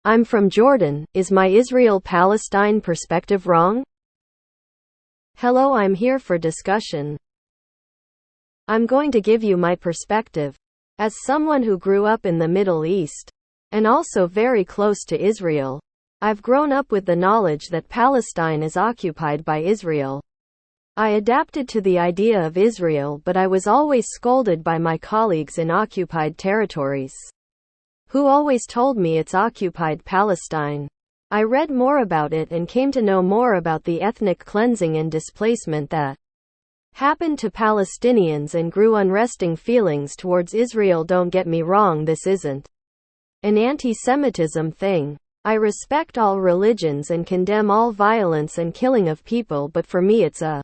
I'm from Jordan. Is my Israel Palestine perspective wrong? Hello, I'm here for discussion. I'm going to give you my perspective. As someone who grew up in the Middle East, and also very close to Israel, I've grown up with the knowledge that Palestine is occupied by Israel. I adapted to the idea of Israel, but I was always scolded by my colleagues in occupied territories, who always told me it's occupied Palestine. I read more about it and came to know more about the ethnic cleansing and displacement that happened to Palestinians and grew unresting feelings towards Israel. Don't get me wrong, this isn't an anti-Semitism thing. I respect all religions and condemn all violence and killing of people, but for me it's a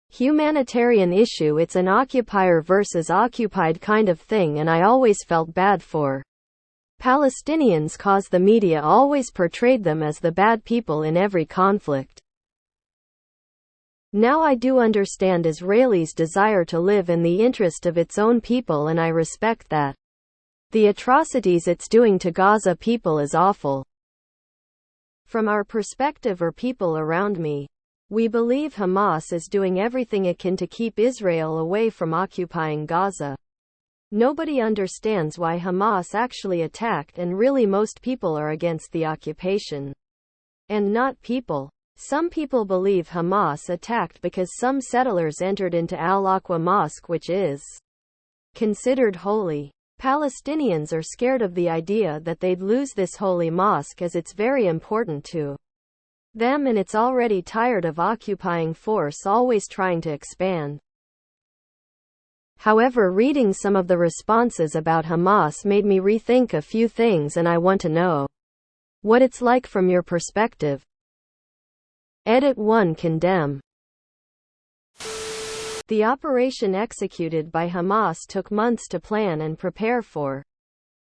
humanitarian issue. It's an occupier versus occupied kind of thing, and I always felt bad for Palestinians cause the media always portrayed them as the bad people in every conflict. Now I do understand Israelis' desire to live in the interest of its own people, and I respect that. The atrocities it's doing to Gaza people is awful. From our perspective or people around me, we believe Hamas is doing everything it can to keep Israel away from occupying Gaza. Nobody understands why Hamas actually attacked, and really most people are against the occupation. And not people. Some people believe Hamas attacked because some settlers entered into Al-Aqsa Mosque, which is considered holy. Palestinians are scared of the idea that they'd lose this holy mosque, as it's very important to them, and it's already tired of occupying force always trying to expand. However, reading some of the responses about Hamas made me rethink a few things, and I want to know what it's like from your perspective. Edit 1. Condemn. The operation executed by Hamas took months to plan and prepare for.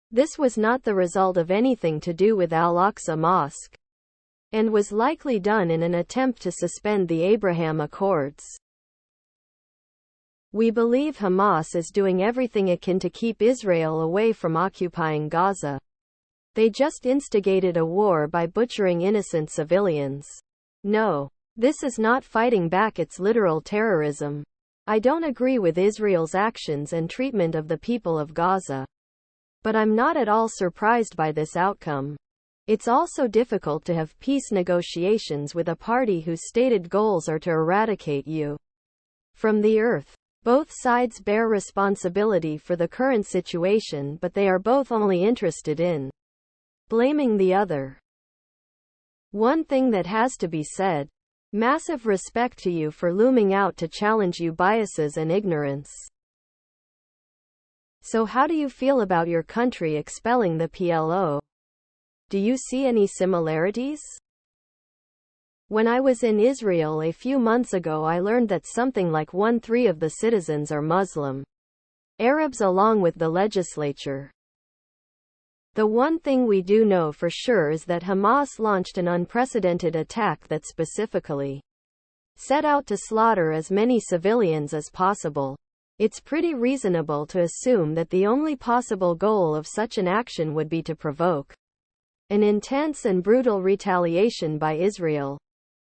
This was not the result of anything to do with Al-Aqsa Mosque, and was likely done in an attempt to suspend the Abraham Accords. We believe Hamas is doing everything it can to keep Israel away from occupying Gaza. They just instigated a war by butchering innocent civilians. No, this is not fighting back, it's literal terrorism. I don't agree with Israel's actions and treatment of the people of Gaza, but I'm not at all surprised by this outcome. It's also difficult to have peace negotiations with a party whose stated goals are to eradicate you from the earth. Both sides bear responsibility for the current situation, but they are both only interested in blaming the other. One thing that has to be said: massive respect to you for looming out to challenge you biases and ignorance. So how do you feel about your country expelling the PLO? Do you see any similarities? When I was in Israel a few months ago, I learned that something like 1/3 of the citizens are Muslim Arabs, along with the legislature. The one thing we do know for sure is that Hamas launched an unprecedented attack that specifically set out to slaughter as many civilians as possible. It's pretty reasonable to assume that the only possible goal of such an action would be to provoke an intense and brutal retaliation by Israel.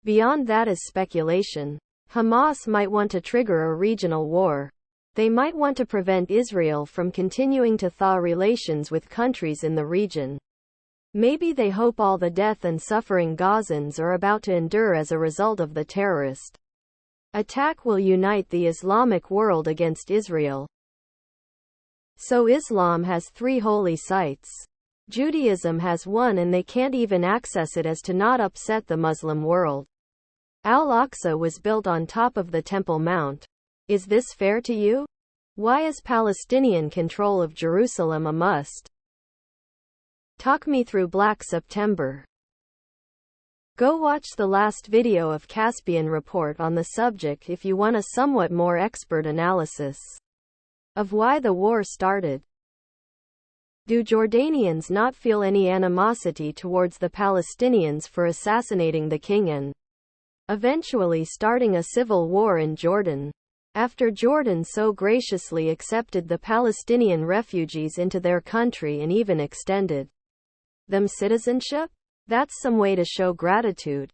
Beyond that is speculation. Hamas might want to trigger a regional war. They might want to prevent Israel from continuing to thaw relations with countries in the region. Maybe they hope all the death and suffering Gazans are about to endure as a result of the terrorist attack will unite the Islamic world against Israel. So Islam has 3 holy sites. Judaism has 1, and they can't even access it as to not upset the Muslim world. Al-Aqsa was built on top of the Temple Mount. Is this fair to you? Why is Palestinian control of Jerusalem a must? Talk me through Black September. Go watch the last video of Caspian Report on the subject if you want a somewhat more expert analysis of why the war started. Do Jordanians not feel any animosity towards the Palestinians for assassinating the king and eventually starting a civil war in Jordan, after Jordan so graciously accepted the Palestinian refugees into their country and even extended them citizenship? That's some way to show gratitude.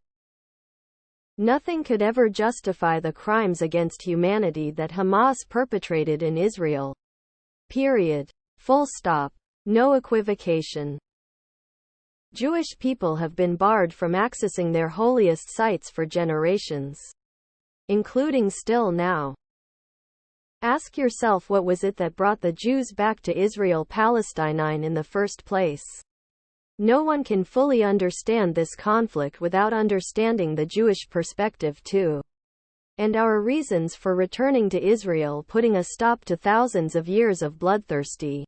Nothing could ever justify the crimes against humanity that Hamas perpetrated in Israel. Period. Full stop. No equivocation. Jewish people have been barred from accessing their holiest sites for generations, including still now. Ask yourself, what was it that brought the Jews back to Israel Palestine in the first place? No one can fully understand this conflict without understanding the Jewish perspective too, and our reasons for returning to Israel, putting a stop to thousands of years of bloodthirsty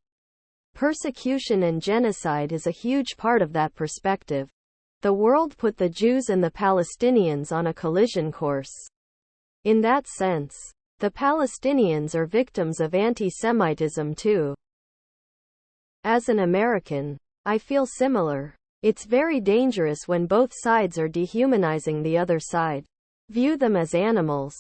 persecution and genocide is a huge part of that perspective. The world put the Jews and the Palestinians on a collision course. In that sense, the Palestinians are victims of anti-Semitism too. As an American, I feel similar. It's very dangerous when both sides are dehumanizing the other side. View them as animals.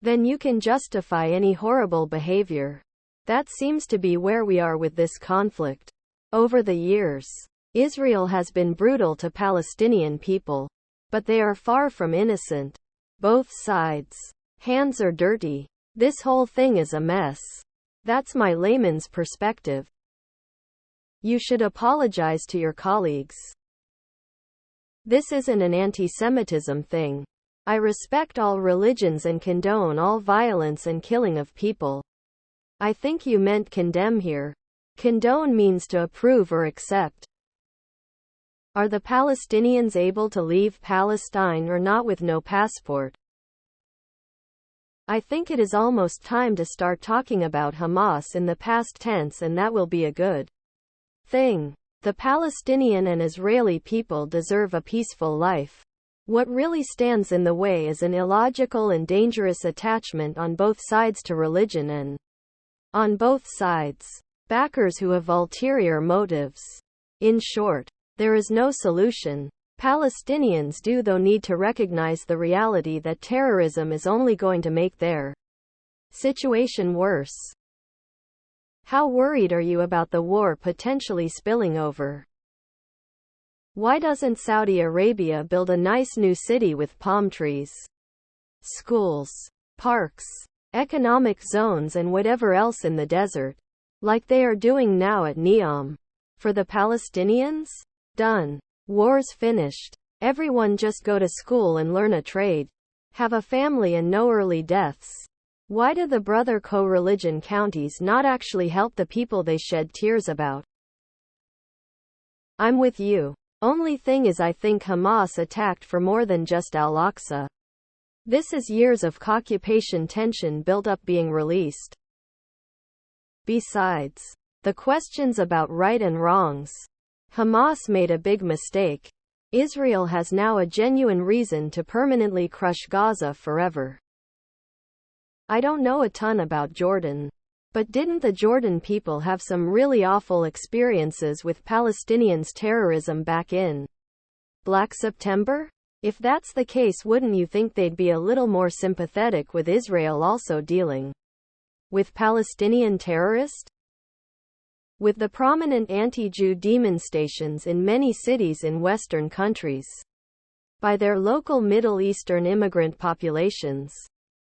Then you can justify any horrible behavior. That seems to be where we are with this conflict. Over the years, Israel has been brutal to Palestinian people, but they are far from innocent. Both sides' hands are dirty. This whole thing is a mess. That's my layman's perspective. You should apologize to your colleagues. This isn't an anti-Semitism thing. I respect all religions and condone all violence and killing of people. I think you meant condemn here. Condone means to approve or accept. Are the Palestinians able to leave Palestine or not with no passport? I think it is almost time to start talking about Hamas in the past tense, and that will be a good thing. The Palestinian and Israeli people deserve a peaceful life. What really stands in the way is an illogical and dangerous attachment on both sides to religion, and on both sides, backers who have ulterior motives. In short, there is no solution. Palestinians do though need to recognize the reality that terrorism is only going to make their situation worse. How worried are you about the war potentially spilling over? Why doesn't Saudi Arabia build a nice new city with palm trees, schools, parks, economic zones and whatever else in the desert, like they are doing now at Neom? For the Palestinians? Done. War's finished. Everyone just go to school and learn a trade. Have a family and no early deaths. Why do the brother co-religion counties not actually help the people they shed tears about? I'm with you. Only thing is, I think Hamas attacked for more than just Al-Aqsa. This is years of occupation tension built up being released. Besides, the questions about right and wrongs. Hamas made a big mistake. Israel has now a genuine reason to permanently crush Gaza forever. I don't know a ton about Jordan. But didn't the Jordan people have some really awful experiences with Palestinians' terrorism back in Black September? If that's the case, wouldn't you think they'd be a little more sympathetic with Israel also dealing with Palestinian terrorists? With the prominent anti-Jew demonstrations in many cities in Western countries by their local Middle Eastern immigrant populations,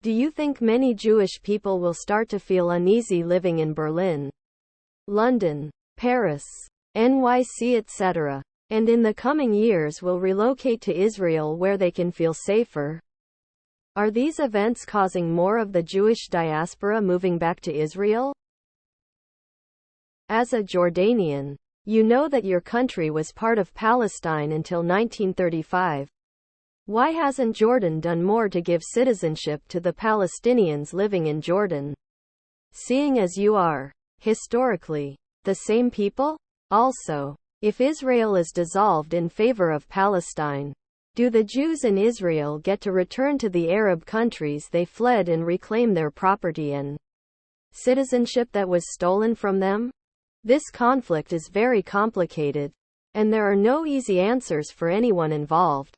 do you think many Jewish people will start to feel uneasy living in Berlin, London, Paris, NYC, etc., and in the coming years will relocate to Israel where they can feel safer? Are these events causing more of the Jewish diaspora moving back to Israel? As a Jordanian, you know that your country was part of Palestine until 1935. Why hasn't Jordan done more to give citizenship to the Palestinians living in Jordan? Seeing as you are, historically, the same people? Also, if Israel is dissolved in favor of Palestine, do the Jews in Israel get to return to the Arab countries they fled and reclaim their property and citizenship that was stolen from them? This conflict is very complicated, and there are no easy answers for anyone involved.